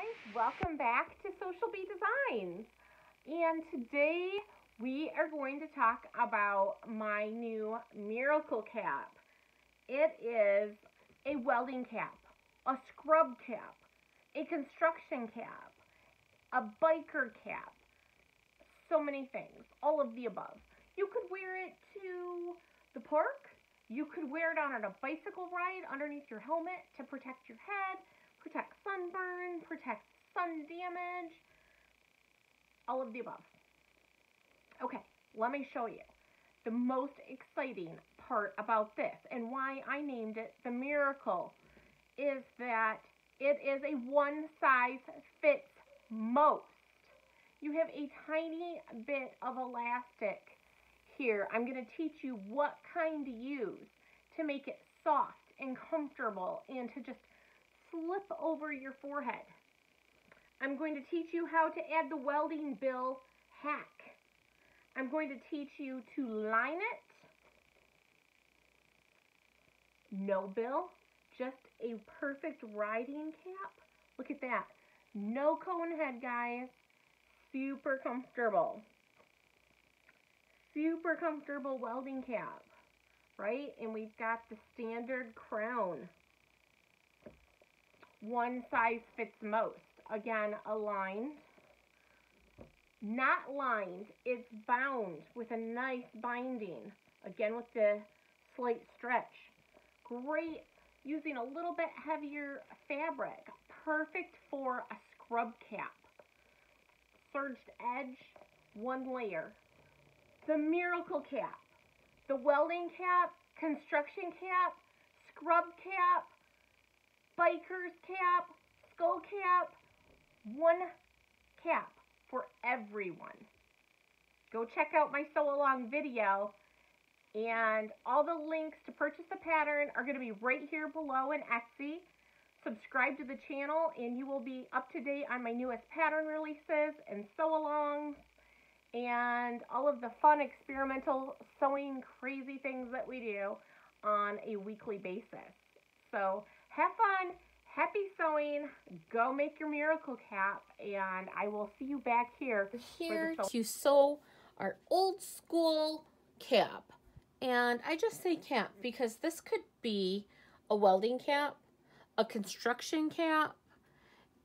guys, welcome back to Social Bee Designs. And today we are going to talk about my new miracle cap. It is a welding cap, a scrub cap, a construction cap, a biker cap, so many things, all of the above. You could wear it to the park. You could wear it on a bicycle ride underneath your helmet to protect your head, protect sunburn, protect sun damage, all of the above. Okay, let me show you the most exciting part about this and why I named it the miracle is that it is a one size fits most. You have a tiny bit of elastic here. I'm going to teach you what kind to use to make it soft and comfortable and to just slip over your forehead. I'm going to teach you how to add the welding bill hack. I'm going to teach you to line it. No bill, just a perfect riding cap. Look at that. No cone head, guys. Super comfortable. Super comfortable welding cap, right? And we've got the standard crown. One size fits most. Again, aligned. Not lined, it's bound with a nice binding. Again, with the slight stretch. Great using a little bit heavier fabric. Perfect for a scrub cap. Surged edge, one layer. The miracle cap. The welding cap, construction cap, scrub cap, biker's cap, skull cap, one cap for everyone. Go check out my sew along video, and all the links to purchase the pattern are going to be right here below in Etsy. Subscribe to the channel and you will be up to date on my newest pattern releases and sew alongs and all of the fun experimental sewing crazy things that we do on a weekly basis. So have fun, happy sewing, go make your miracle cap, and I will see you back here. Here to sew our old school cap. And I just say cap because this could be a welding cap, a construction cap,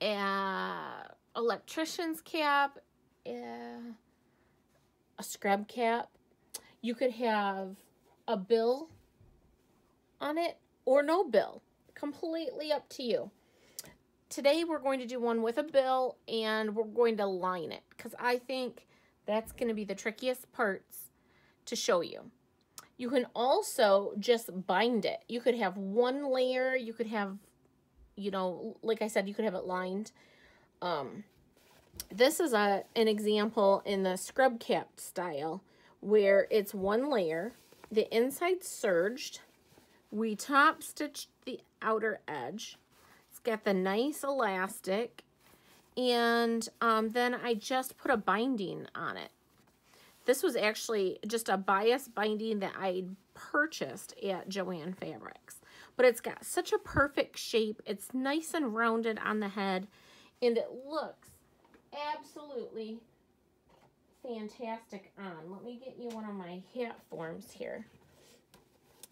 an electrician's cap, a scrub cap. You could have a bill on it or no bill. Completely up to you. Today we're going to do one with a bill and we're going to line it because I think that's going to be the trickiest parts to show you. You can also just bind it. You could have one layer. You could have, you know, like I said, you could have it lined. This is an example in the scrub cap style where it's one layer. The inside's serged. We top stitched the outer edge. It's got the nice elastic. And then I just put a binding on it. This was actually just a bias binding that I purchased at Joann Fabrics. But it's got such a perfect shape. It's nice and rounded on the head. And it looks absolutely fantastic on. Let me get you one of my hat forms here.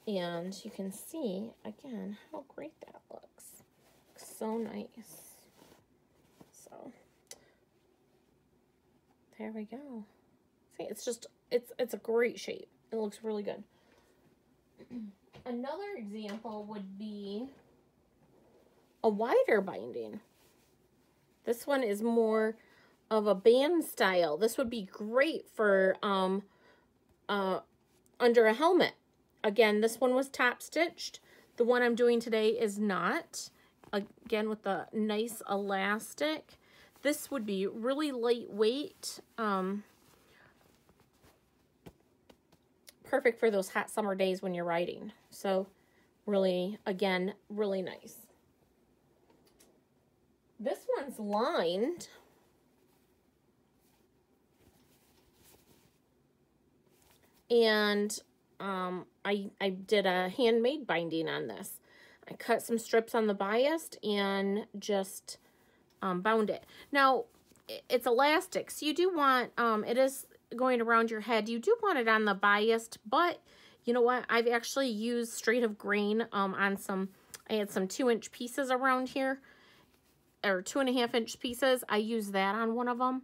And you can see, again, how great that looks. So nice. So, there we go. See, it's just, it's a great shape. It looks really good. Another example would be a wider binding. This one is more of a band style. This would be great for under a helmet. Again, this one was top stitched. The one I'm doing today is not. Again, with the nice elastic. This would be really lightweight. Perfect for those hot summer days when you're riding. So really, again, really nice. This one's lined. And I did a handmade binding on this. I cut some strips on the bias and just bound it. Now, it's elastic, so you do want, it is going around your head. You do want it on the biased, but you know what? I've actually used straight of grain on some, I had some 2-inch pieces around here, or 2.5-inch pieces. I used that on one of them,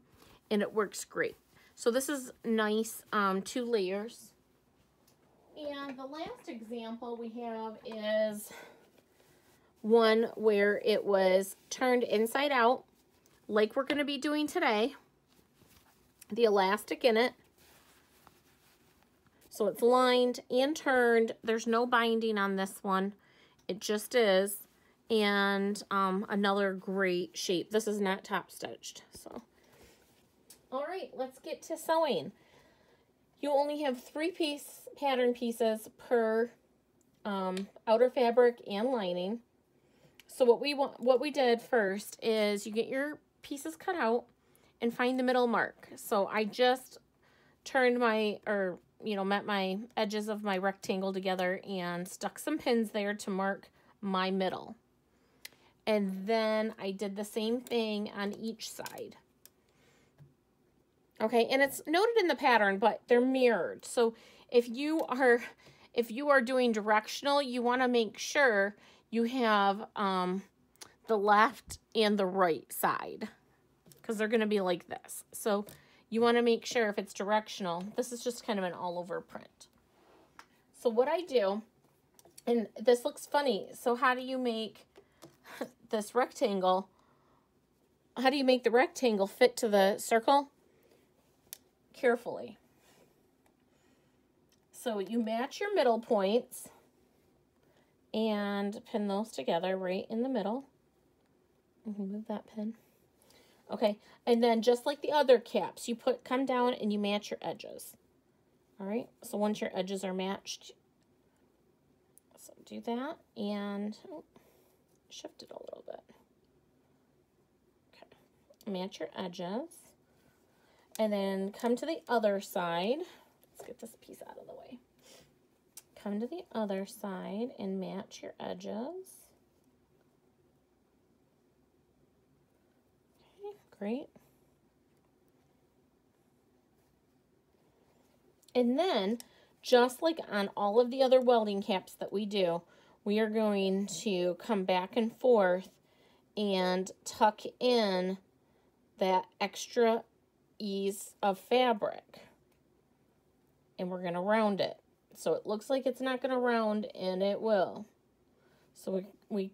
and it works great. So this is nice, 2 layers. And the last example we have is one where it was turned inside out, like we're going to be doing today. The elastic in it. So it's lined and turned. There's no binding on this one. It just is. And another great shape. This is not top stitched. So, all right, let's get to sewing. You only have 3 pattern pieces per outer fabric and lining. So what we did first is you get your pieces cut out and find the middle mark. So I just turned my, or met my edges of my rectangle together and stuck some pins there to mark my middle. And then I did the same thing on each side. Okay, and it's noted in the pattern, but they're mirrored. So if you are doing directional, you want to make sure you have the left and the right side, because they're going to be like this. So you want to make sure if it's directional, this is just kind of an all over print. So what I do, and this looks funny. So how do you make this rectangle? How do you make the rectangle fit to the circle? Carefully. So you match your middle points and pin those together right in the middle. You can move that pin. Okay, and then just like the other caps, you come down and you match your edges. All right, so once your edges are matched, so do that and shift it a little bit. Okay, match your edges. And then come to the other side. Let's get this piece out of the way. Come to the other side and match your edges. Okay, great. And then, just like on all of the other welding caps that we do, we are going to come back and forth and tuck in that extra ease of fabric, and we're going to round it so it looks like it's not going to round, and it will. So we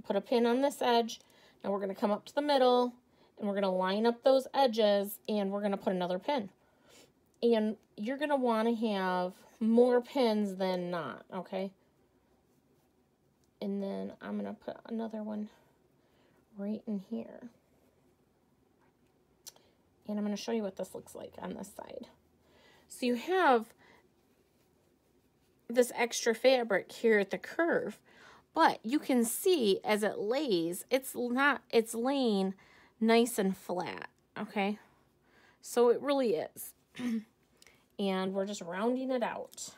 put a pin on this edge. Now we're going to come up to the middle and we're going to line up those edges, and we're going to put another pin. And you're going to want to have more pins than not, okay? And then I'm going to put another one right in here. And I'm going to show you what this looks like on this side. So you have this extra fabric here at the curve, but you can see as it lays, it's laying nice and flat, okay? So it really is. And we're just rounding it out.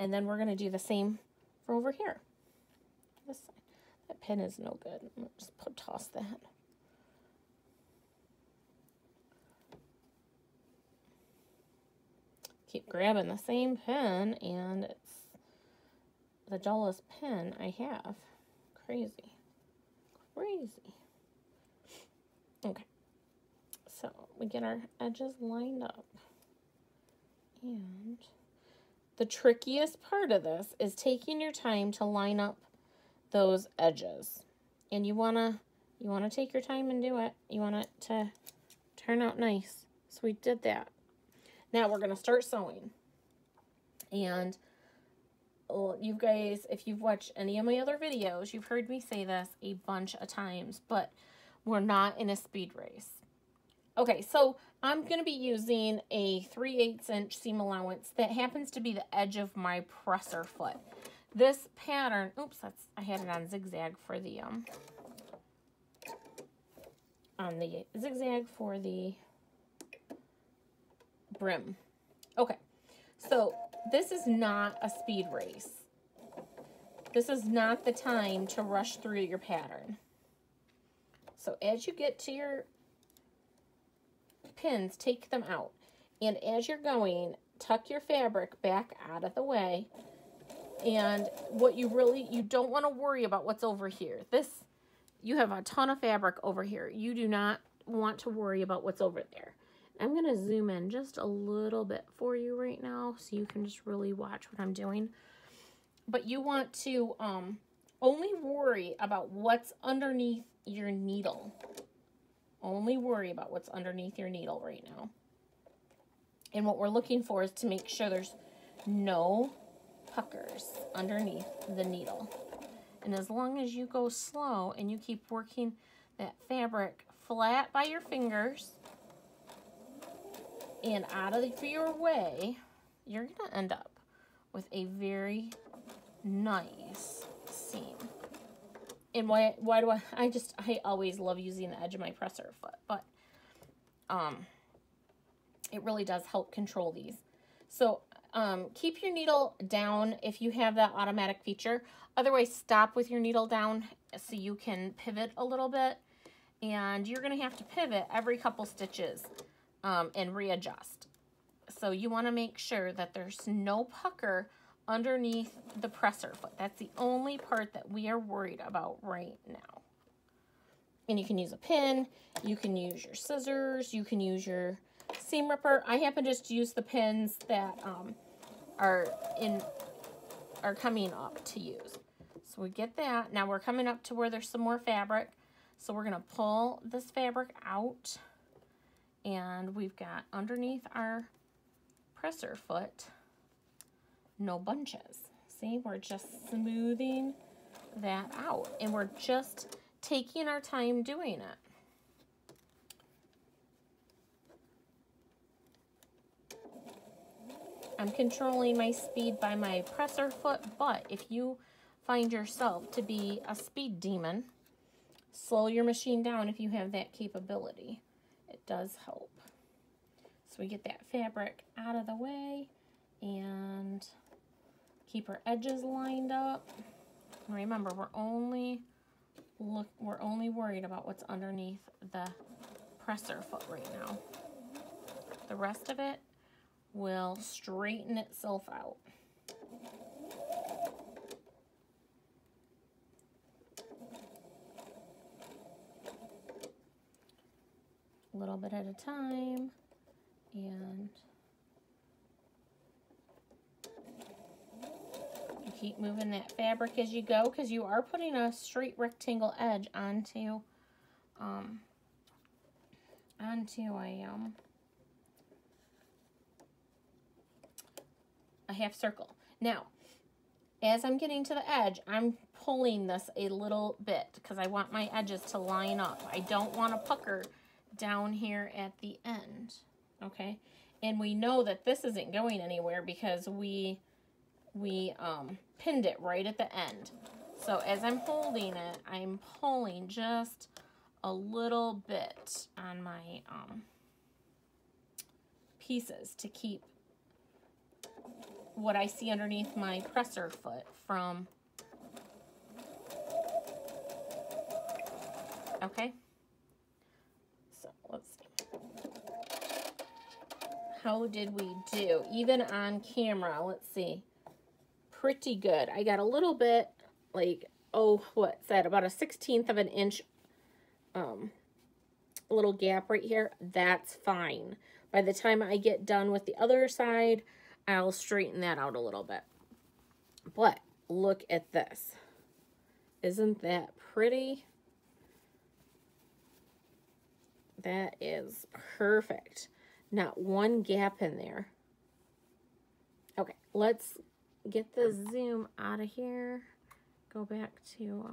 And then we're going to do the same for over here. This side. That pin is no good. I'm going to just toss that. Keep grabbing the same pin, and it's the dullest pin I have. Crazy. Crazy. Okay. So we get our edges lined up. And the trickiest part of this is taking your time to line up those edges. And you wanna take your time and do it. You want it to turn out nice. So we did that. Now we're going to start sewing. And you guys, if you've watched any of my other videos, you've heard me say this a bunch of times, but we're not in a speed race. Okay, so I'm going to be using a 3/8 inch seam allowance that happens to be the edge of my presser foot. This pattern, oops, I had it on zigzag for the brim. Okay, so this is not a speed race. This is not the time to rush through your pattern. So as you get to your pins, take them out. And as you're going, tuck your fabric back out of the way. And what you don't want to worry about what's over here. You have a ton of fabric over here. You do not want to worry about what's over there. I'm going to zoom in just a little bit for you right now so you can just really watch what I'm doing. But you want to only worry about what's underneath your needle. Only worry about what's underneath your needle right now. And what we're looking for is to make sure there's no puckers underneath the needle. And as long as you go slow and you keep working that fabric flat by your fingers and out of your way, you're going to end up with a very nice seam. And why do I always love using the edge of my presser foot, but it really does help control these. So keep your needle down if you have that automatic feature. Otherwise, stop with your needle down so you can pivot a little bit. And you're going to have to pivot every couple stitches and readjust. So you want to make sure that there's no pucker underneath the presser foot. That's the only part that we are worried about right now. And you can use a pin, you can use your scissors, you can use your seam ripper. I happen to just use the pins that are coming up to use. So we get that. Now we're coming up to where there's some more fabric. So we're going to pull this fabric out, and we've got underneath our presser foot no bunches. See, we're just smoothing that out, and we're just taking our time doing it. I'm controlling my speed by my presser foot, but if you find yourself to be a speed demon, slow your machine down if you have that capability. It does help. So we get that fabric out of the way and keep our edges lined up. Remember, we're only worried about what's underneath the presser foot right now. The rest of it will straighten itself out. A little bit at a time, and you keep moving that fabric as you go, because you are putting a straight rectangle edge onto a half circle. Now, as I'm getting to the edge, I'm pulling this a little bit because I want my edges to line up. I don't want to pucker down here at the end, okay? And we know that this isn't going anywhere because we pinned it right at the end. So as I'm holding it, I'm pulling just a little bit on my pieces to keep what I see underneath my presser foot from, okay? So let's see. How did we do? Even on camera, let's see. Pretty good. I got a little bit, like, what's that? About a 1/16 of an inch little gap right here. That's fine. By the time I get done with the other side, I'll straighten that out a little bit. But look at this. Isn't that pretty? That is perfect. Not one gap in there. Okay, let's get the zoom out of here. Go back to,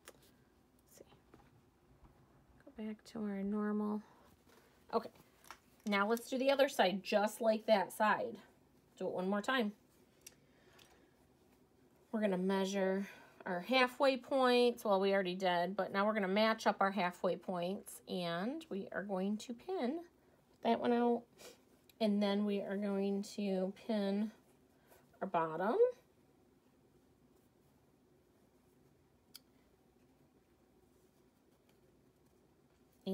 let's see. Go back to our normal. Okay. Now let's do the other side just like that side. Do it one more time. We're going to measure our halfway points. Well, we already did, but now we're going to match up our halfway points, and we are going to pin that one out, and then we are going to pin our bottom.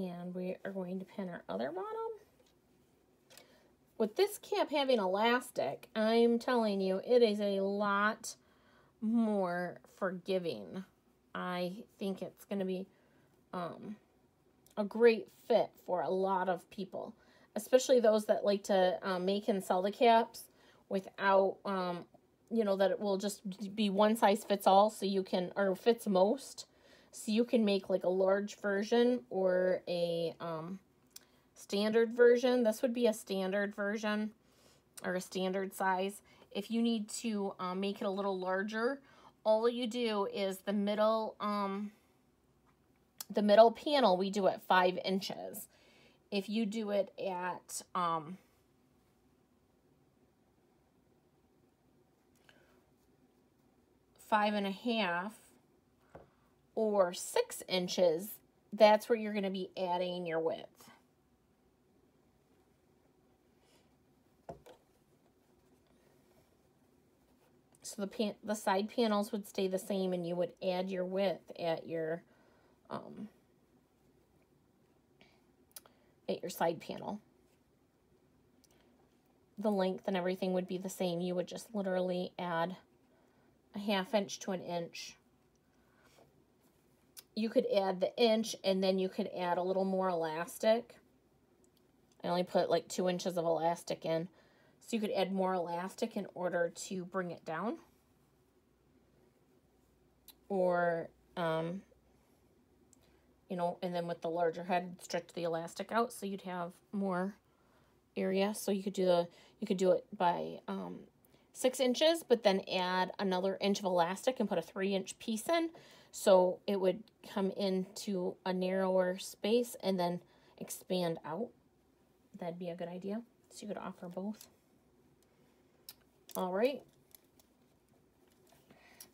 And we are going to pin our other bottom. With this cap having elastic, I'm telling you, it is a lot more forgiving. I think it's going to be a great fit for a lot of people, especially those that like to make and sell the caps without, you know, that it will just be one size fits all, so you can, or fits most, so you can make like a large version or a standard version. This would be a standard version or a standard size. If you need to make it a little larger, all you do is the middle panel, we do at 5 inches. If you do it at 5.5 or 6 inches, that's where you're going to be adding your width. So the side panels would stay the same, and you would add your width at your side panel. The length and everything would be the same. You would just literally add a 1/2 inch to 1 inch. You could add the inch, and then you could add a little more elastic. I only put like 2 inches of elastic in. So you could add more elastic in order to bring it down. Or, you know, and then with the larger head, stretch the elastic out so you'd have more area. So you could do it by 6 inches, but then add another inch of elastic and put a 3-inch piece in. So it would come into a narrower space and then expand out. That'd be a good idea. So you could offer both. All right.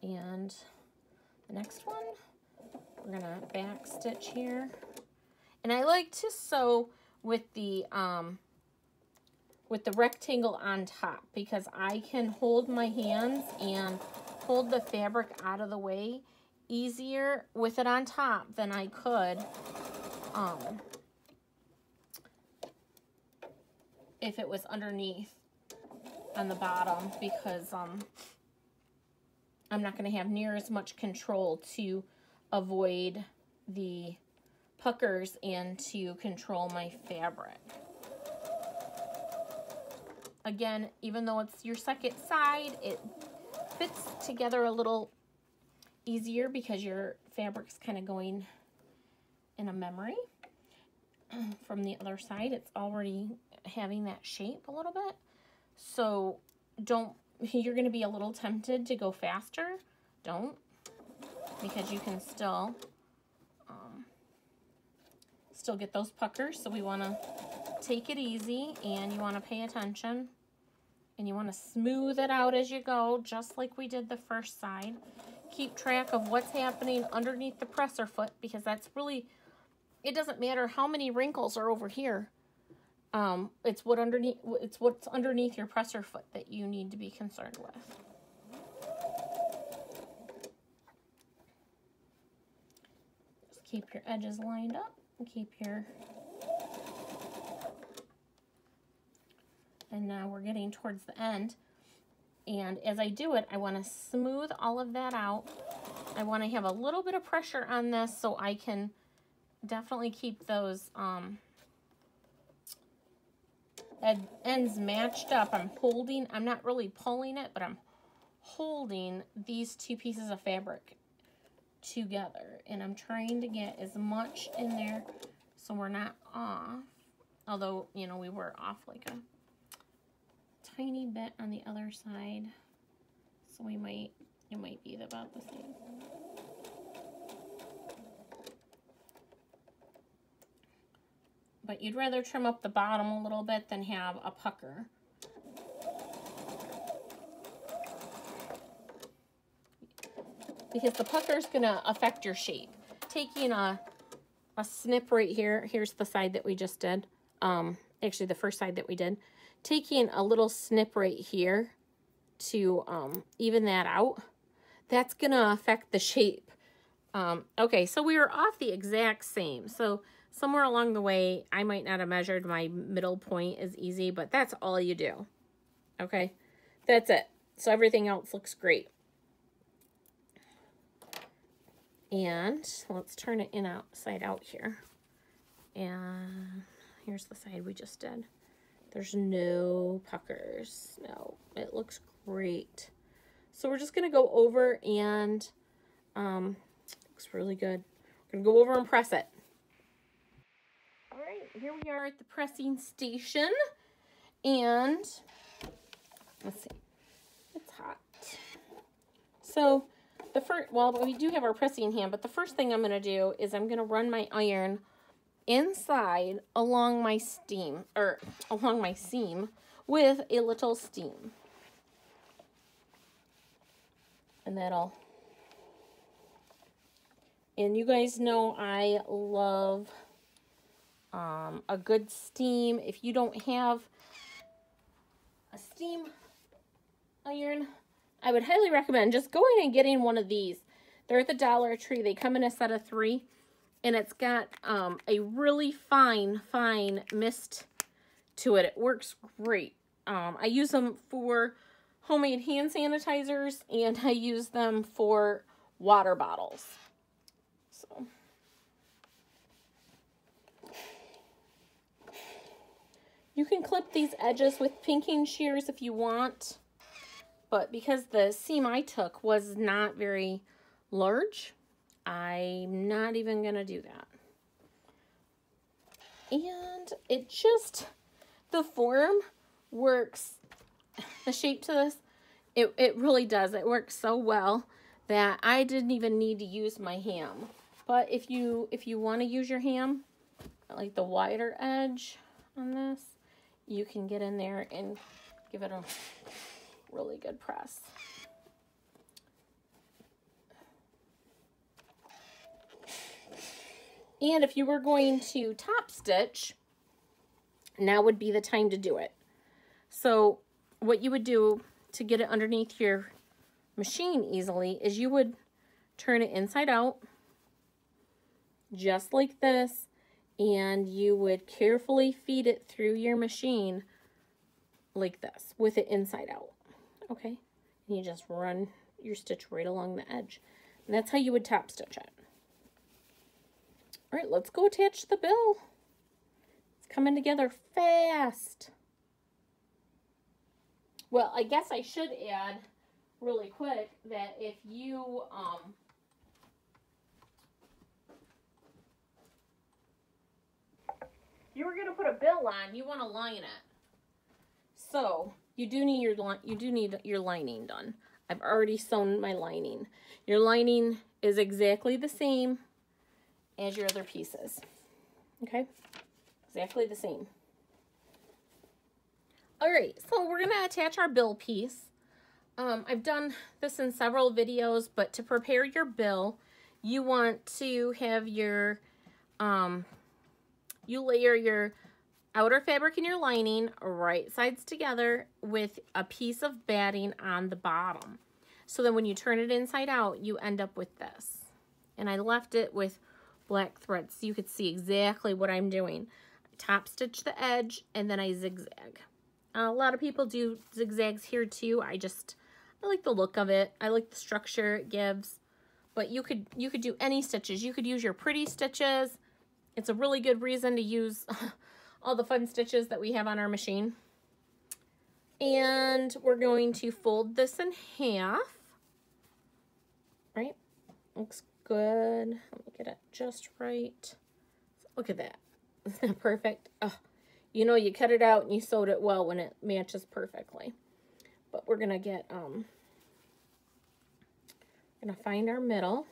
And the next one, we're gonna back stitch here. And I like to sew with the rectangle on top, because I can hold my hands and hold the fabric out of the way easier with it on top than I could if it was underneath on the bottom, because I'm not going to have near as much control to avoid the puckers and to control my fabric. Again, even though it's your second side, it fits together a little easier because your fabric's kind of going in a memory. From the other side, it's already having that shape a little bit. So you're going to be a little tempted to go faster. Don't, because you can still get those puckers. So we want to take it easy, and you want to pay attention, and you want to smooth it out as you go, just like we did the first side. Keep track of what's happening underneath the presser foot, because that's really, it doesn't matter how many wrinkles are over here. It's what's underneath your presser foot that you need to be concerned with. Just keep your edges lined up and keep your, and now we're getting towards the end. And as I do it, I want to smooth all of that out. I want to have a little bit of pressure on this so I can definitely keep those ends matched up. I'm not really pulling it, but I'm holding these two pieces of fabric together. And I'm trying to get as much in there so we're not off. Although, you know, we were off like a tiny bit on the other side. So it might be about the same. But you'd rather trim up the bottom a little bit than have a pucker. Because the pucker is going to affect your shape. Taking a snip right here, here's the side that we just did. Actually, the first side that we did. Taking a little snip right here to even that out, that's going to affect the shape Okay, so we were off the exact same. So somewhere along the way, I might not have measured my middle point as easy, but that's all you do. Okay, that's it. So everything else looks great. And let's turn it inside out here. And here's the side we just did. There's no puckers. No, it looks great. So we're just going to go over and, looks really good. We're going to go over and press it. All right, here we are at the pressing station. And let's see, it's hot. So the first, well, we do have our pressing hand, but the first thing I'm going to do is I'm going to run my iron inside along my seam with a little steam. And you guys know I love a good steam. If you don't have a steam iron, I would highly recommend just going and getting one of these. They're at the Dollar Tree. They come in a set of 3, and it's got a really fine mist to it. It works great. I use them for homemade hand sanitizers, and I use them for water bottles. So you can clip these edges with pinking shears if you want. But because the seam I took was not very large, I'm not even going to do that. And it just, the form works, the shape to this, it really does. It works so well that I didn't even need to use my ham. But if you want to use your ham, like the wider edge on this, you can get in there and give it a really good press. And if you were going to top stitch, now would be the time to do it. So what you would do to get it underneath your machine easily is you would turn it inside out, just like this, and you would carefully feed it through your machine like this, with it inside out. Okay, and you just run your stitch right along the edge. And that's how you would top stitch it. All right, let's go attach the bill. It's coming together fast. Well, I guess I should add really quick that if you you were going to put a bill on, you want to line it. So you do need your lining done. I've already sewn my lining. Your lining is exactly the same as your other pieces. Okay? Exactly the same. All right, so we're gonna attach our bill piece. I've done this in several videos, but to prepare your bill, you want to have your, you layer your outer fabric and your lining right sides together with a piece of batting on the bottom. So then when you turn it inside out, you end up with this. And I left it with black thread so you could see exactly what I'm doing. I top stitch the edge and then I zigzag. A lot of people do zigzags here too. I like the look of it. I like the structure it gives. But you could do any stitches. You could use your pretty stitches. It's a really good reason to use all the fun stitches that we have on our machine. And we're going to fold this in half. Right? Looks good. Let me get it just right. Look at that. Isn't that perfect? Oh, you know you cut it out and you sewed it well when it matches perfectly. But we're gonna get gonna find our middle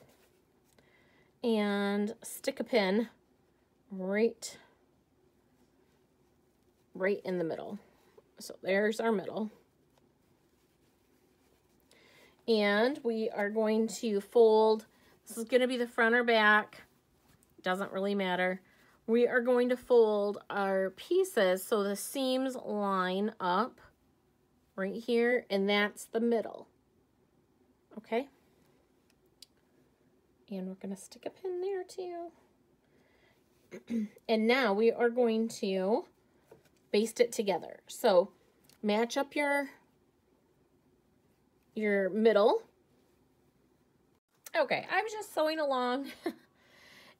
and stick a pin right in the middle. So there's our middle. And we are going to fold. This is going to be the front or back. Doesn't really matter. We are going to fold our pieces so the seams line up right here, and that's the middle. Okay? And we're going to stick a pin there too. And now we are going to baste it together. So match up your middle. Okay, I was just sewing along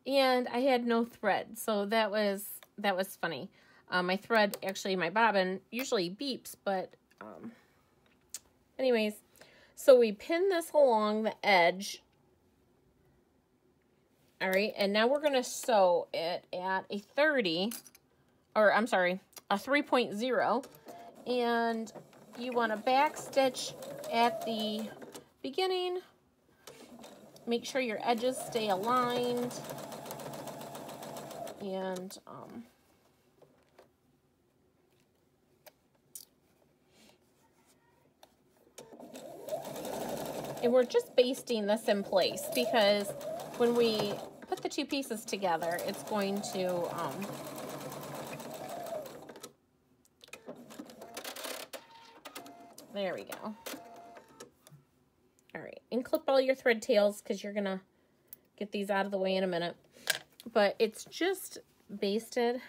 and I had no thread. So that was funny. My thread, actually my bobbin usually beeps, but anyways, so we pin this along the edge. All right, and now we're gonna sew it at a 30, or I'm sorry, a 3.0, and you wanna back stitch at the beginning. Make sure your edges stay aligned, and we're just basting this in place because when we put the two pieces together, it's going to there we go. All right, and clip all your thread tails because you're gonna get these out of the way in a minute. But it's just basted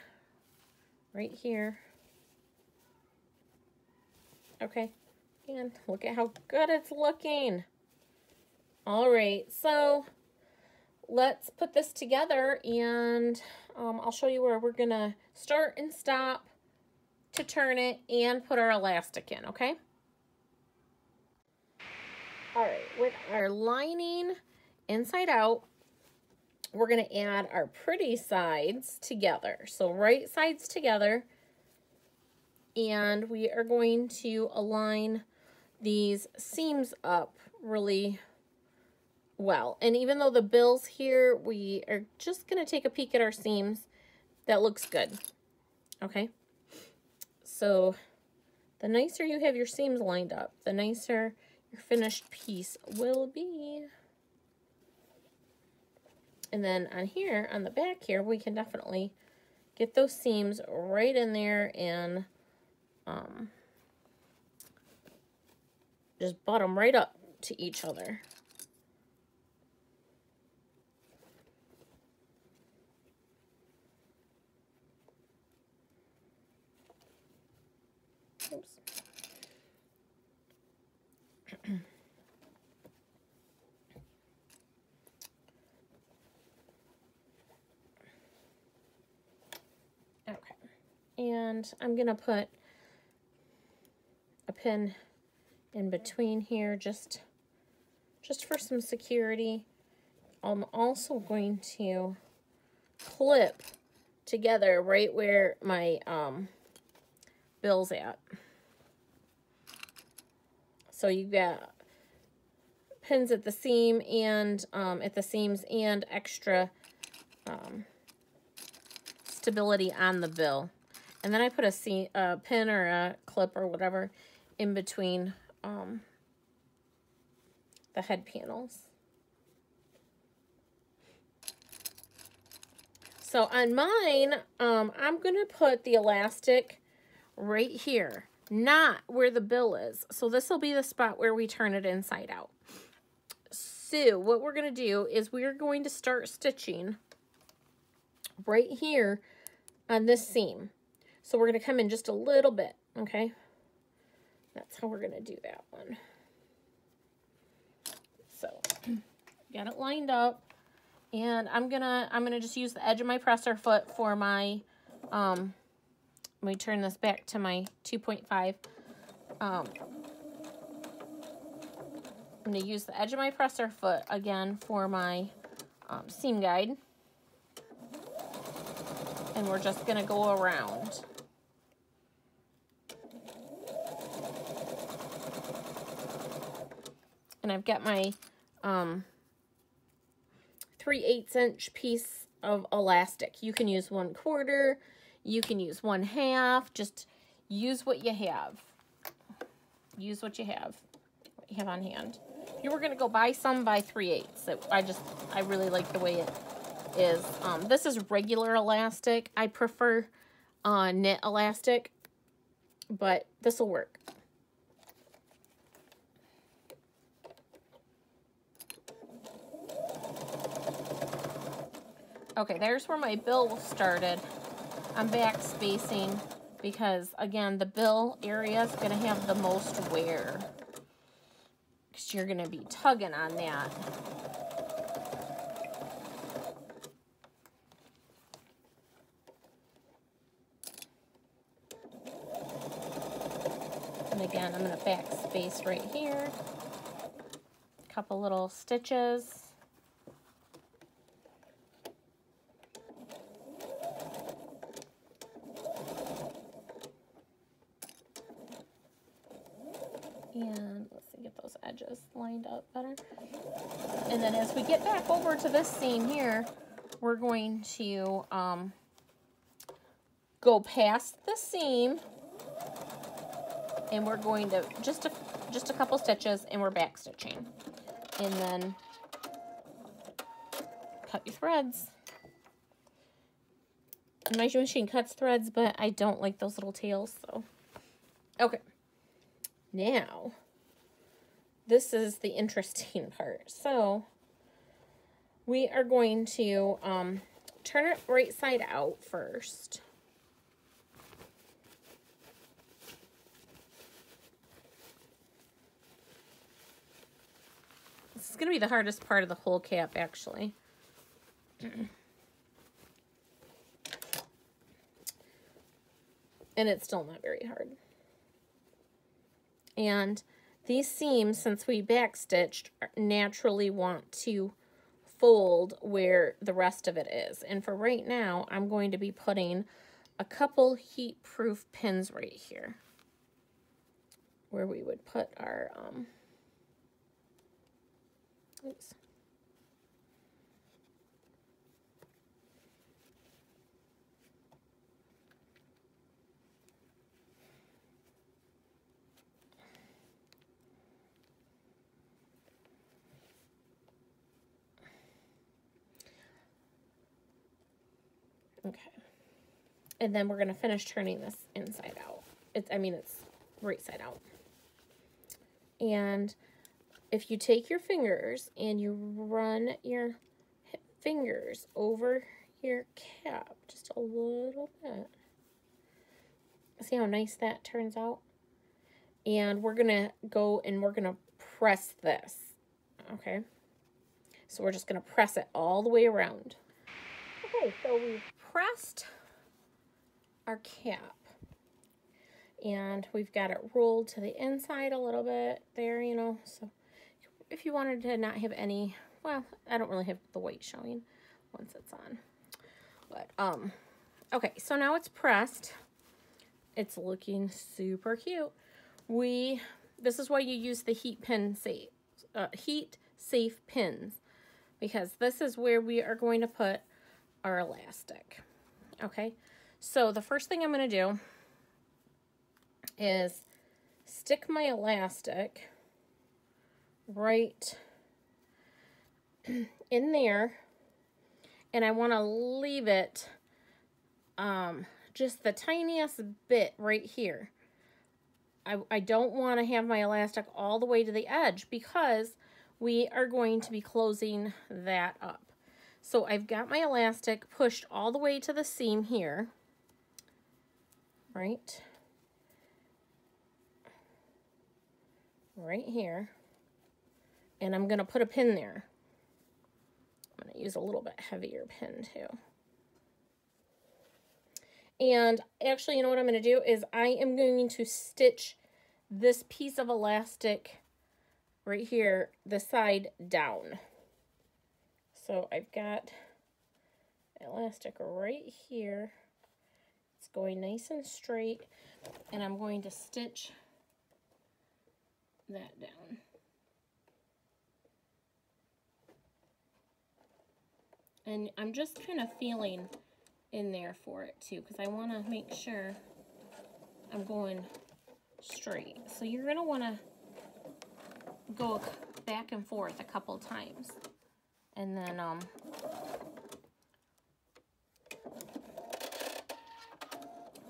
right here. Okay, and look at how good it's looking. All right, so let's put this together, and I'll show you where we're gonna start and stop to turn it and put our elastic in, okay? All right, with our lining inside out, we're gonna add our pretty sides together. So right sides together, and we are going to align these seams up really well. And even though the bill's here, we are just gonna take a peek at our seams. That looks good, okay? So the nicer you have your seams lined up, the nicer your finished piece will be. And then on here, on the back here, we can definitely get those seams right in there and just butt them right up to each other. Oops. Okay, and I'm gonna put a pin in between here just for some security. I'm also going to clip together right where my bill's at. So you've got pins at the seam and at the seams and extra stability on the bill. And then I put a pin or a clip or whatever in between the head panels. So on mine, I'm going to put the elastic right here, not where the bill is. So this will be the spot where we turn it inside out. So what we're going to do is we're going to start stitching right here on this seam. So we're going to come in just a little bit, okay? That's how we're going to do that one. So got it lined up, and I'm gonna just use the edge of my presser foot for my let me turn this back to my 2.5. I'm going to use the edge of my presser foot again for my seam guide. And we're just going to go around. And I've got my 3/8 inch piece of elastic. You can use 1/4, you can use 1/2, just use what you have. Use what you have on hand. If you were going to go buy some, buy 3/8. I really like the way it is. This is regular elastic. I prefer knit elastic, but this will work. Okay, there's where my bill started. I'm back spacing because, again, the bill area is going to have the most wear. Because you're going to be tugging on that. And again, I'm going to back space right here. A couple little stitches. And let's see, get those edges lined up better. And then as we get back over to this seam here, we're going to go past the seam, and we're going to just a couple stitches, and we're back stitching. And then cut your threads. My machine cuts threads, but I don't like those little tails, so. Okay. Now, this is the interesting part. So, we are going to turn it right side out first. This is going to be the hardest part of the whole cap, actually. And it's still not very hard. And these seams, since we backstitched, naturally want to fold where the rest of it is. And for right now, I'm going to be putting a couple heat-proof pins right here, where we would put our, oops. Okay. And then we're going to finish turning this inside out. It's right side out. And if you take your fingers and you run your fingers over your cap just a little bit. See how nice that turns out? And we're going to go and we're going to press this. Okay? So we're just going to press it all the way around. Okay, so we've pressed our cap. And we've got it rolled to the inside a little bit there, you know. So if you wanted to not have any, well, I don't really have the white showing once it's on. But, okay, so now it's pressed. It's looking super cute. This is why you use the heat safe pins, because this is where we are going to put our elastic. Okay, so the first thing I'm going to do is stick my elastic right in there, and I want to leave it just the tiniest bit right here. I don't want to have my elastic all the way to the edge because we are going to be closing that up. So I've got my elastic pushed all the way to the seam here, right here, and I'm going to put a pin there. I'm going to use a little bit heavier pin too. And actually, you know what I'm going to do is I am going to stitch this piece of elastic right here, the side down. So I've got elastic right here. It's going nice and straight, and I'm going to stitch that down. And I'm just kind of feeling in there for it too, because I want to make sure I'm going straight. So you're going to want to go back and forth a couple times, and then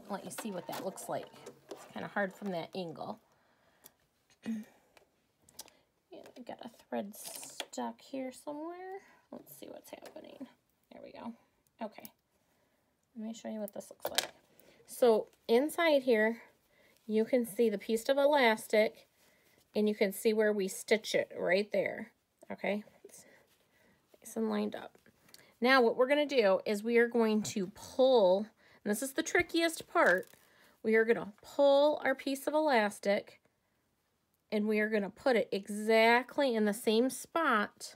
let you see what that looks like. It's kind of hard from that angle. And I got a thread stuck here somewhere. Let's see what's happening. There we go. Okay, let me show you what this looks like. So inside here, you can see the piece of elastic, and you can see where we stitch it right there. Okay, it's nice and lined up. Now what we're going to do is we are going to pull, and this is the trickiest part, we are going to pull our piece of elastic, and we are going to put it exactly in the same spot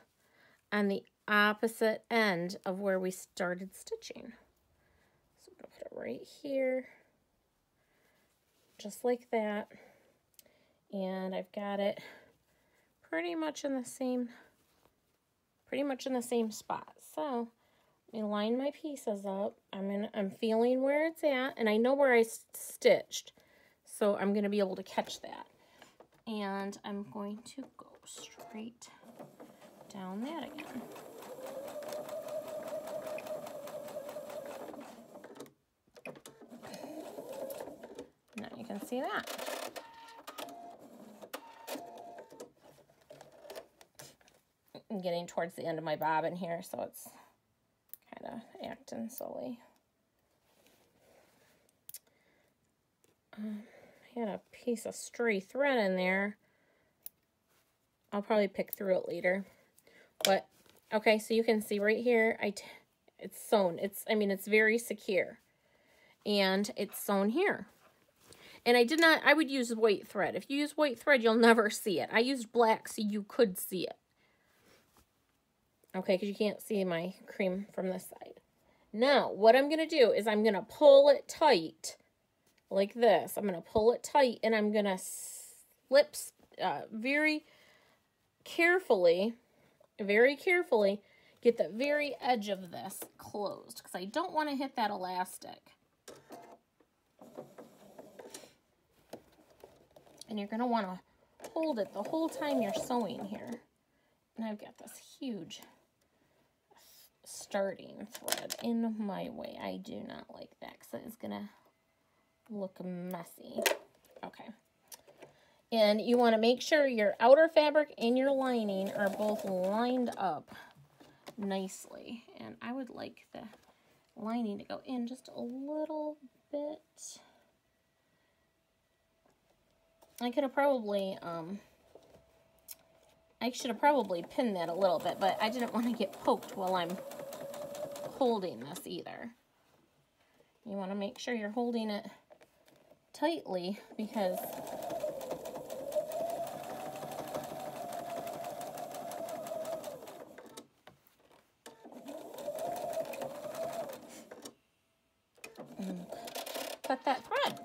on the opposite end of where we started stitching. So I'm going to put it right here, just like that. And I've got it pretty much in the same spot. So let me line my pieces up. I'm feeling where it's at, and I know where I stitched, so I'm going to be able to catch that. And I'm going to go straight down that again. Now you can see that. I'm getting towards the end of my bobbin here, so it's kind of acting silly. I had a piece of stray thread in there. I'll probably pick through it later. But, okay, so you can see right here, it's sewn. It's very secure. And it's sewn here. And I would use white thread. If you use white thread, you'll never see it. I used black so you could see it. Okay, because you can't see my cream from this side. Now, what I'm going to do is I'm going to pull it tight like this. I'm going to pull it tight, and I'm going to slip very carefully, get the very edge of this closed, because I don't want to hit that elastic. And you're going to want to hold it the whole time you're sewing here. And I've got this huge starting thread in my way. I do not like that because it is going to look messy. Okay. And you want to make sure your outer fabric and your lining are both lined up nicely. And I would like the lining to go in just a little bit. I could have probably, I should have probably pinned that a little bit, but I didn't want to get poked while I'm holding this either. You want to make sure you're holding it tightly because cut that thread.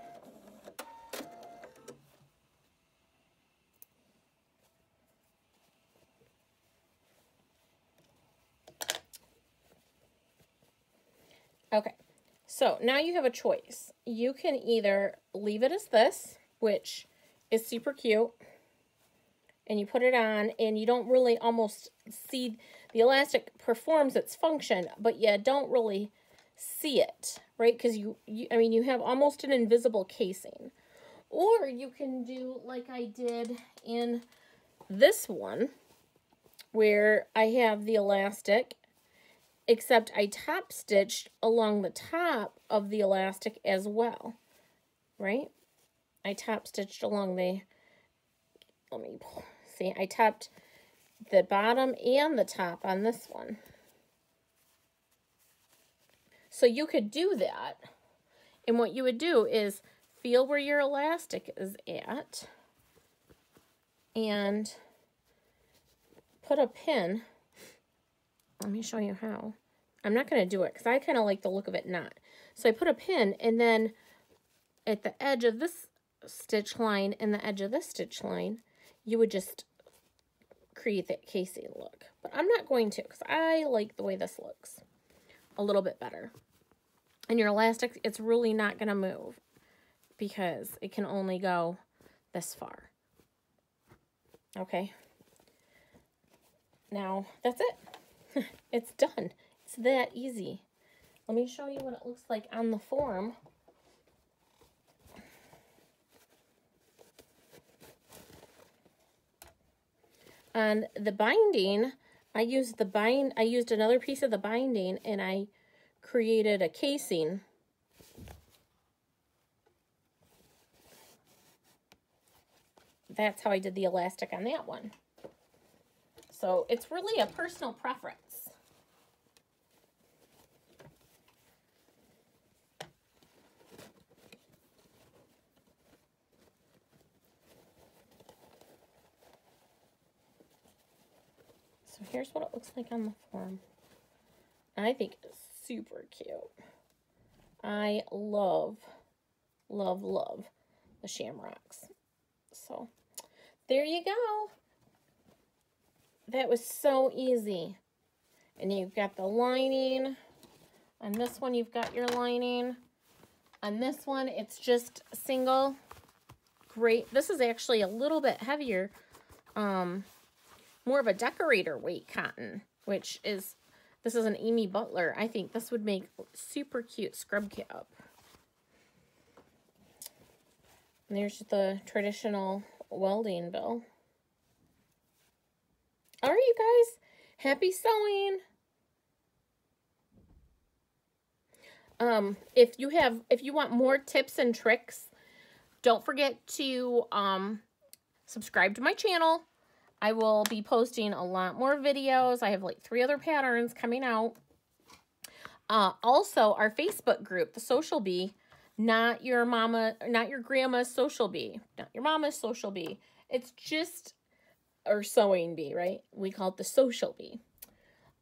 Okay, so now you have a choice. You can either leave it as this, which is super cute, and you put it on, and you don't really almost see, the elastic performs its function, but you don't really see it, right? Because you have almost an invisible casing. Or you can do like I did in this one, where I have the elastic, except I top stitched along the top of the elastic as well, right? I top stitched along the, let me see, I topped the bottom and the top on this one. So you could do that, and what you would do is feel where your elastic is at and put a pin. Let me show you how. I'm not going to do it because I kind of like the look of it not. So I put a pin, and then at the edge of this stitch line and the edge of this stitch line, you would just create that casing look. But I'm not going to because I like the way this looks a little bit better. And your elastic, it's really not going to move because it can only go this far. Okay. Now, that's it. It's done. It's that easy. Let me show you what it looks like on the form. On the binding, I used another piece of the binding, and I created a casing. That's how I did the elastic on that one. So it's really a personal preference. So here's what it looks like on the form. I think it's super cute. I love, love, love the shamrocks. So there you go. That was so easy. And you've got the lining. On this one, you've got your lining. On this one, it's just single. Great. This is actually a little bit heavier. More of a decorator weight cotton, which is, this is an Amy Butler. I think this would make super cute scrub cap. And there's the traditional welding bill. All right, you guys, happy sewing. If you want more tips and tricks, don't forget to subscribe to my channel. I will be posting a lot more videos. I have like 3 other patterns coming out. Also, our Facebook group, the Social Bee, not your grandma's Social Bee, not your mama's Social Bee. It's just our sewing bee, right? We call it the Social Bee.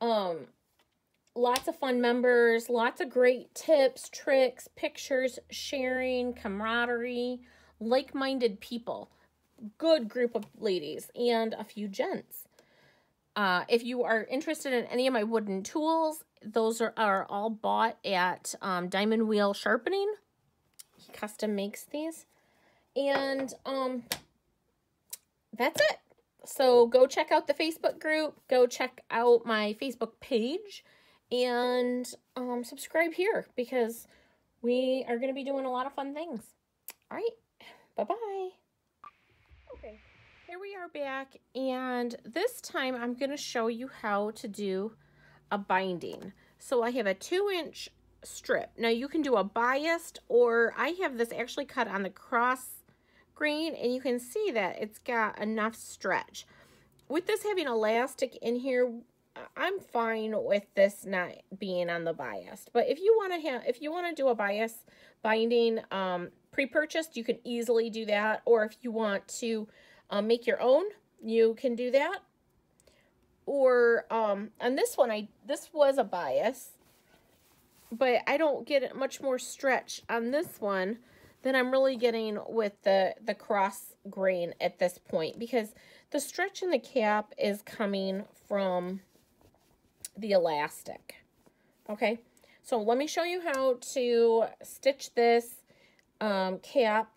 Lots of fun members, lots of great tips, tricks, pictures, sharing, camaraderie, like-minded people. Good group of ladies and a few gents. If you are interested in any of my wooden tools, those are all bought at Diamond Wheel Sharpening. He custom makes these. And that's it. So go check out the Facebook group. Go check out my Facebook page. And subscribe here because we are going to be doing a lot of fun things. All right. Bye-bye. Okay, here we are back, and this time I'm going to show you how to do a binding. So I have a 2-inch strip. Now you can do a biased, or I have this actually cut on the cross grain, and you can see that it's got enough stretch. With this having elastic in here, I'm fine with this not being on the biased. But if you want to do a bias binding pre-purchased, you can easily do that. Or if you want to make your own, you can do that. Or on this one, this was a bias, but I don't get much more stretch on this one than I'm really getting with the cross grain at this point, because the stretch in the cap is coming from the elastic. Okay, so let me show you how to stitch this cap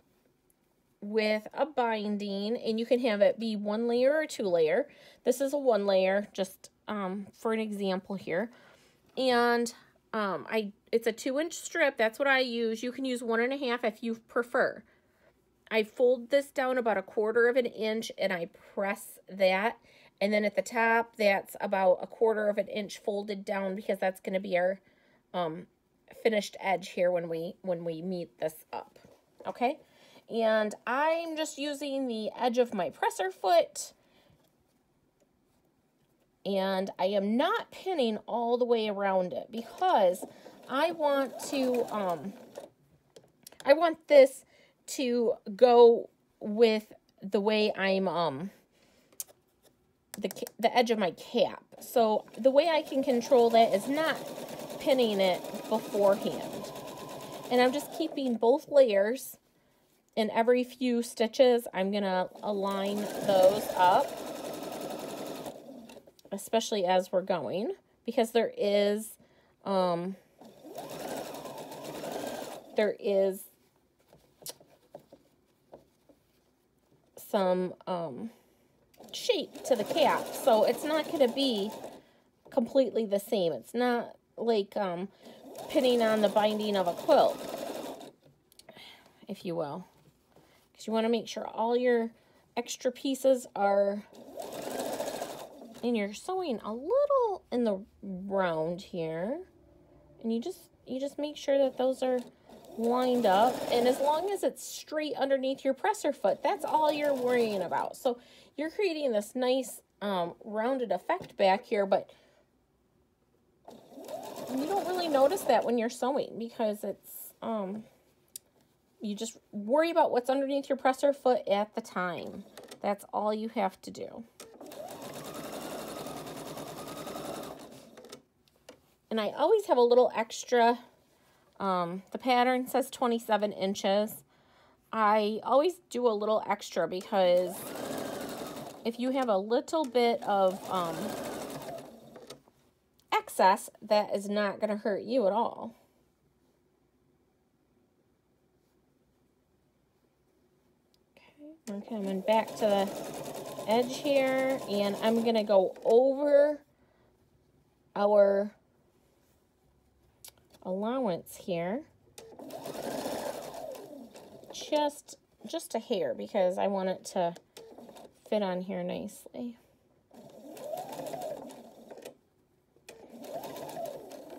with a binding, and you can have it be 1 layer or 2 layer. This is a 1 layer, just for an example here. And it's a 2-inch strip. That's what I use. You can use 1.5 if you prefer. I fold this down about 1/4 of an inch, and I press that. And then at the top, that's about 1/4 of an inch folded down, because that's going to be our finished edge here when we meet this up. Okay, and I'm just using the edge of my presser foot, and I am not pinning all the way around it because I want this to go with the way I'm the edge of my cap. So the way I can control that is not pinning it beforehand. And I'm just keeping both layers, and every few stitches I'm gonna align those up, especially as we're going, because there is some shape to the cap, so it's not going to be completely the same. It's not like pinning on the binding of a quilt, if you will, because you want to make sure all your extra pieces are, and you're sewing a little in the round here, And you just make sure that those are lined up, and as long as it's straight underneath your presser foot, that's all you're worrying about. So you're creating this nice rounded effect back here, but you don't really notice that when you're sewing because it's you just worry about what's underneath your presser foot at the time. That's all you have to do. And I always have a little extra. The pattern says 27 inches. I always do a little extra because if you have a little bit of excess, that is not going to hurt you at all. Okay, we're coming back to the edge here, and I'm going to go over our allowance here. Just a hair because I want it to fit on here nicely.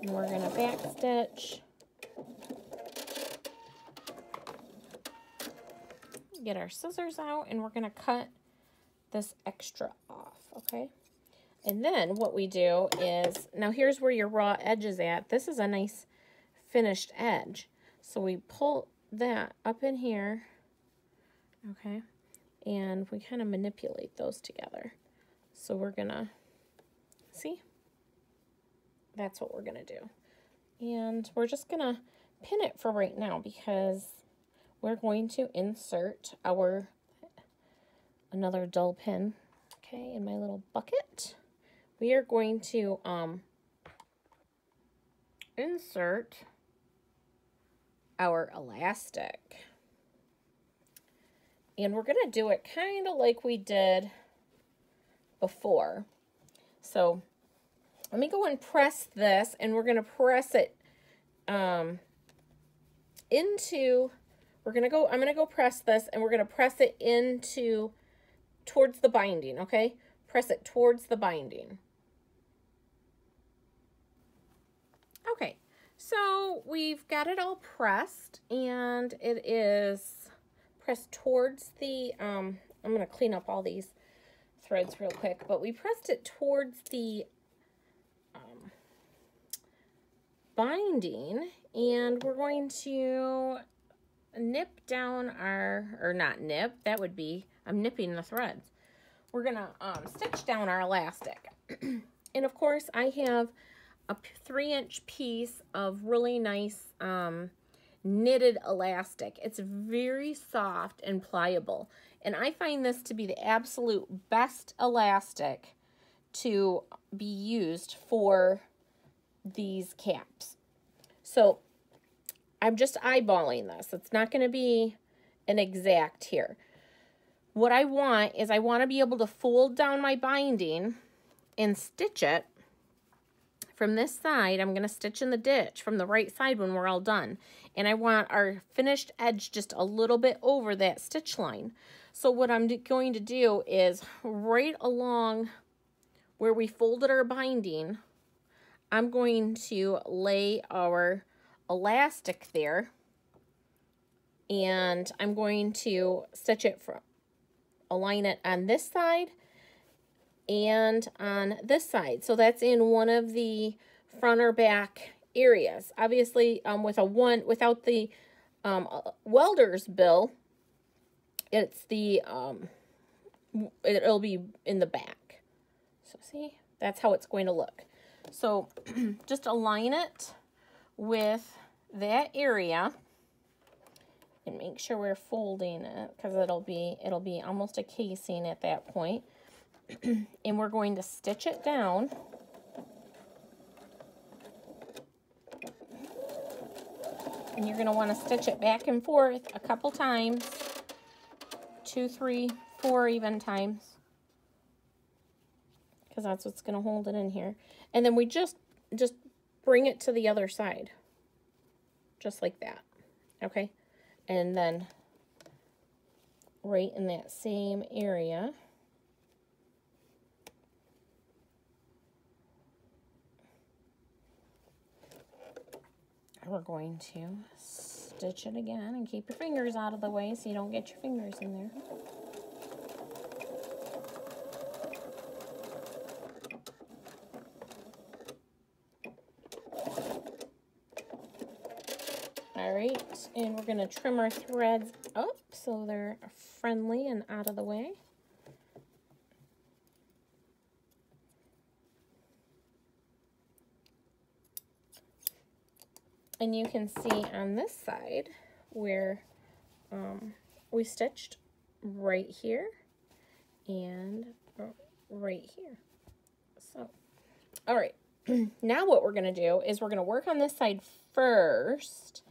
And we're going to back stitch. Get our scissors out and we're going to cut this extra off, okay? And then what we do is, now here's where your raw edge is at. This is a nice finished edge. So we pull that up in here, okay? And we kind of manipulate those together. So we're gonna, see? That's what we're gonna do. And we're just gonna pin it for right now because we're going to insert our, another dull pin, okay, in my little bucket. We are going to insert our elastic. And we're going to do it kind of like we did before. So let me go and press this, and we're going to press it into, I'm going to go press this, and we're going to press it into, towards the binding, okay? Press it towards the binding. Okay, so we've got it all pressed, and it is pressed towards the, I'm going to clean up all these threads real quick, but we pressed it towards the binding, and we're going to nip down our, or not nip, that would be, I'm nipping the threads. We're going to stitch down our elastic. And of course, I have a 3-inch piece of really nice knitted elastic. It's very soft and pliable. And I find this to be the absolute best elastic to be used for these caps. So I'm just eyeballing this. It's not going to be an exact here. What I want is I want to be able to fold down my binding and stitch it from this side. I'm going to stitch in the ditch from the right side when we're all done. And I want our finished edge just a little bit over that stitch line. So what I'm going to do is right along where we folded our binding, I'm going to lay our elastic there. And I'm going to stitch it from, align it on this side and on this side. So that's in one of the front or back areas. Obviously, without the welder's bill, it's the it'll be in the back. So see, that's how it's going to look. So just align it with that area. And make sure we're folding it because it'll be almost a casing at that point. And we're going to stitch it down. And you're going to want to stitch it back and forth a couple times. 2, 3, 4 even times. Because that's what's going to hold it in here. And then we just bring it to the other side. Just like that. Okay? And then right in that same area, we're going to stitch it again and keep your fingers out of the way so you don't get your fingers in there. All right, and we're going to trim our threads up so they're friendly and out of the way. And you can see on this side where we stitched right here and right here. So, all right, now what we're going to do is we're going to work on this side first.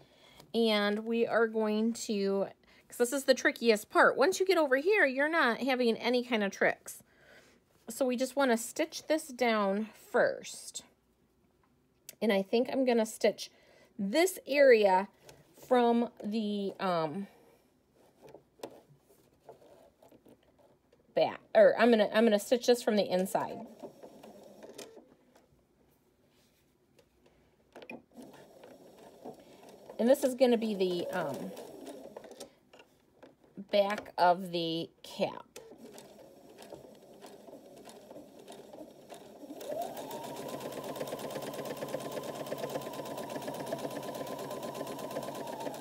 And we are going to, because this is the trickiest part. Once you get over here, you're not having any kind of tricks. So we just want to stitch this down first. And I think I'm going to stitch this area from the back, or I'm gonna stitch this from the inside. And this is going to be the back of the cap.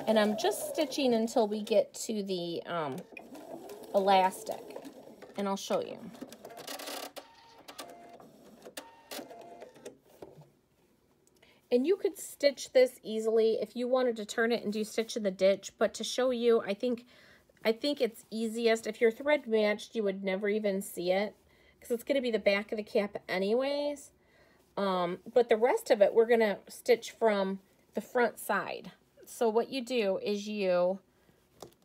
And I'm just stitching until we get to the elastic, and I'll show you. And you could stitch this easily if you wanted to turn it and do stitch in the ditch, but to show you, I think it's easiest. If your thread matched, you would never even see it because it's going to be the back of the cap anyways. But the rest of it, we're going to stitch from the front side. So what you do is you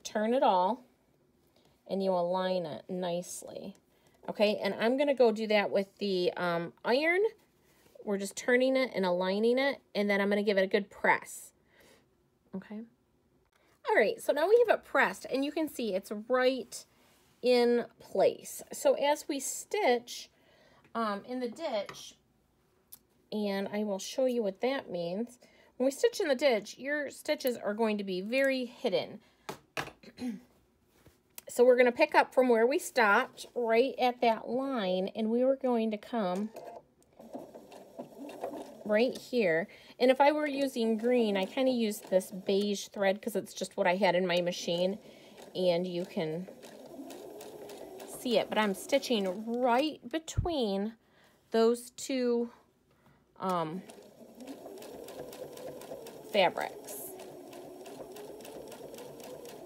turn it all and you align it nicely. Okay, and I'm going to go do that with the iron. We're just turning it and aligning it, and then I'm going to give it a good press. Okay. All right, so now we have it pressed, and you can see it's right in place. So as we stitch in the ditch, and I will show you what that means. When we stitch in the ditch, your stitches are going to be very hidden. So we're going to pick up from where we stopped, right at that line, and we were going to come right here. And if I were using green, I kind of used this beige thread because it's just what I had in my machine, and you can see it, but I'm stitching right between those two fabrics.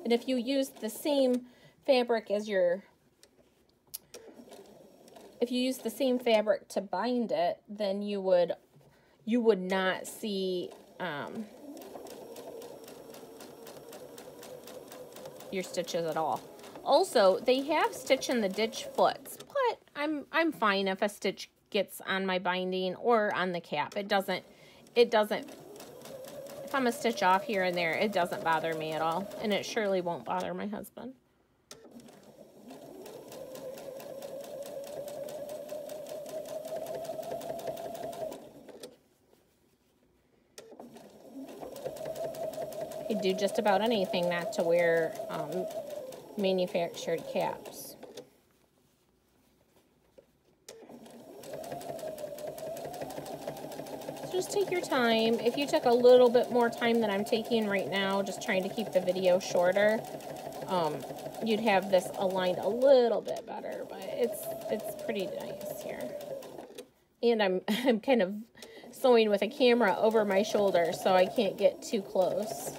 And if you use the same fabric as your, if you use the same fabric to bind it, then you would not see your stitches at all. Also, they have stitch in the ditch foots, but I'm fine if a stitch gets on my binding or on the cap. It doesn't, if I'm a stitch off here and there, it doesn't bother me at all, and it surely won't bother my husband. He'd do just about anything not to wear manufactured caps. So just take your time. If you took a little bit more time than I'm taking right now, just trying to keep the video shorter, you'd have this aligned a little bit better, but it's pretty nice here. And I'm kind of sewing with a camera over my shoulder, so I can't get too close.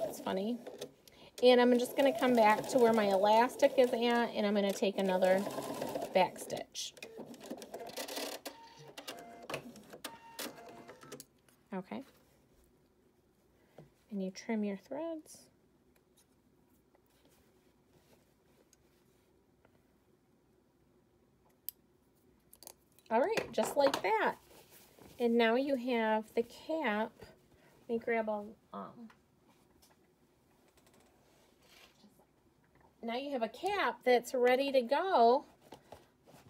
It's funny. And I'm just going to come back to where my elastic is at, and I'm going to take another back stitch. Okay. And you trim your threads. All right, just like that. And now you have the cap. Let me grab a, now you have a cap that's ready to go.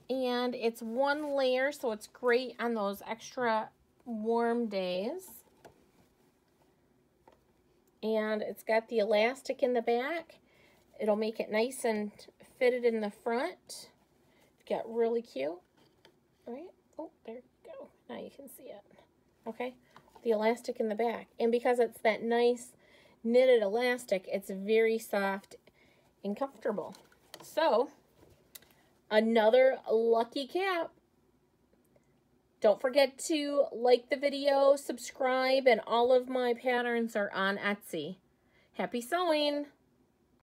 And it's one layer, so it's great on those extra warm days. And it's got the elastic in the back. It'll make it nice and fitted in the front. It's got really cute. All right. Oh, there you go. Now you can see it. Okay. The elastic in the back. And because it's that nice knitted elastic, it's very soft and comfortable. So, another lucky cap. Don't forget to like the video, subscribe, and all of my patterns are on Etsy. Happy sewing!